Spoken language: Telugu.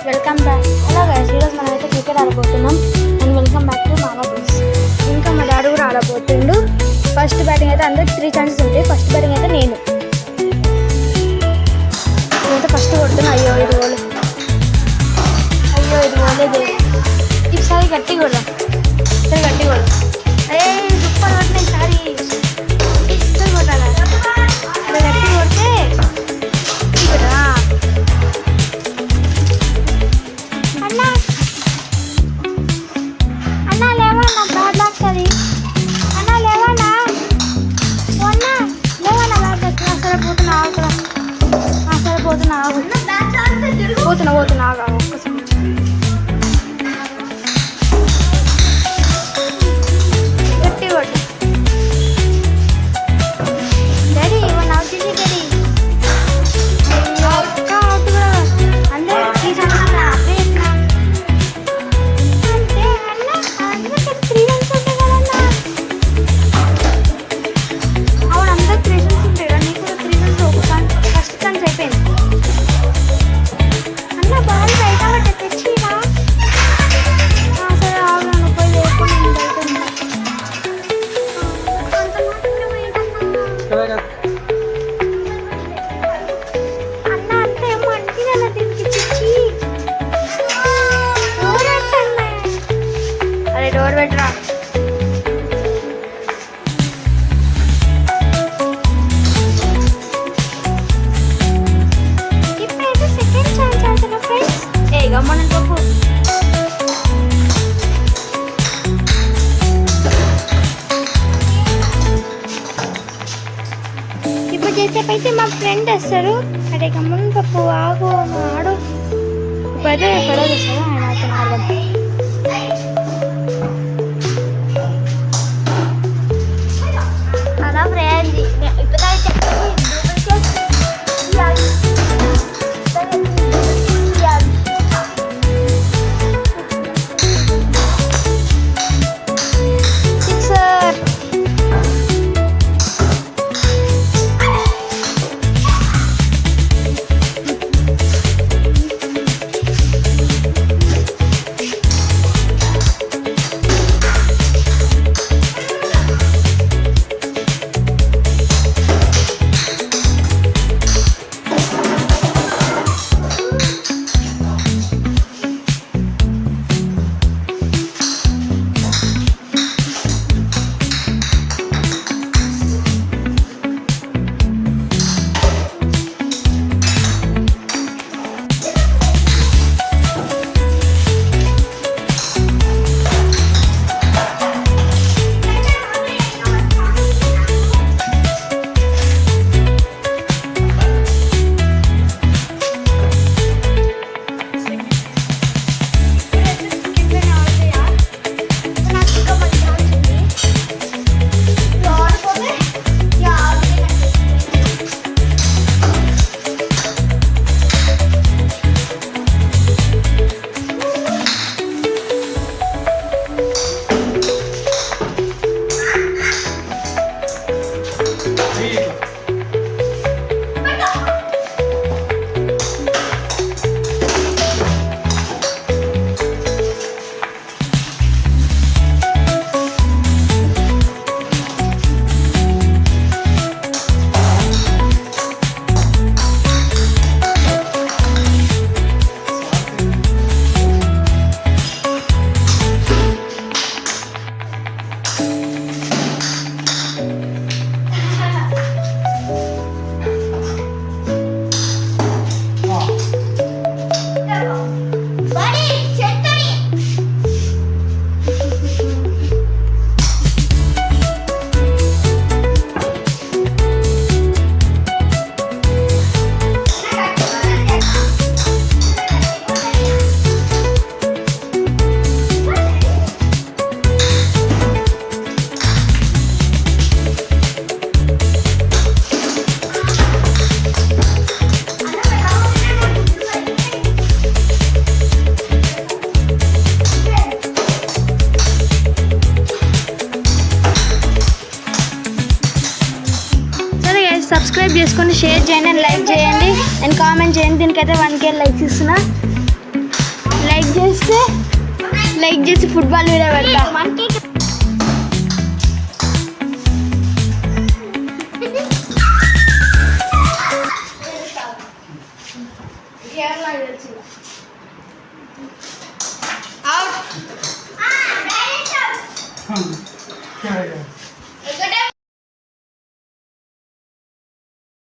Welcome back. హలో గైస్, ఈరోజు మనం అయితే క్రికెట్ ఆడబోతున్నాం. And welcome back to Mama place. ఇంకా మా డాడీ కూడా ఆడబోతుండు. ఫస్ట్ బ్యాటింగ్ అయితే అందరికి 3 ఛాన్సెస్ ఉంటాయి. ఫస్ట్ బ్యాటింగ్ అయితే నేనైతే ఫస్ట్ కొడుతున్నా. అయ్యో ఇది పోలేదు. ఈసారి గట్టి కూడా అరే సూపర్ కొట్టిన ఈసారి కొట్టాలి. అలా గట్టి కొడితే ఇక్కడ అన్నా లేవన్నా బ్యాడ్ లాక్తుంది. అన్నా లేవన్నా పోతున్నా ఒక్కసారి గట్టి కొట్టు డాడీ. ఇవన్నీ అవుతుంది డాడీ. ఒక్క అవుట్ కూడా అందరూ డోర్ పెట్టరా. ఇప్పుడైతే సెకండ్ ఛాన్స్ అవుతున్నా ఫ్రెండ్స్. ఏ గమ్మని పప్పు ఇప్పుడు చేసేపైతే మా ఫ్రెండ్ వస్తారు. అదే గమ్మని పప్పు ఆగు ఆడు. ఇప్పుడైతే గొడవ చేస్తాడు ఆయన అతను ఆడదాం. సబ్స్క్రైబ్ చేసుకొని షేర్ చేయండి అండ్ లైక్ చేయండి అండ్ కామెంట్ చేయండి. దీనికైతే 1K లైక్స్ ఇస్తున్నా. లైక్ చేసి ఫుట్బాల్ వీడియో పెడతా. అవుట్.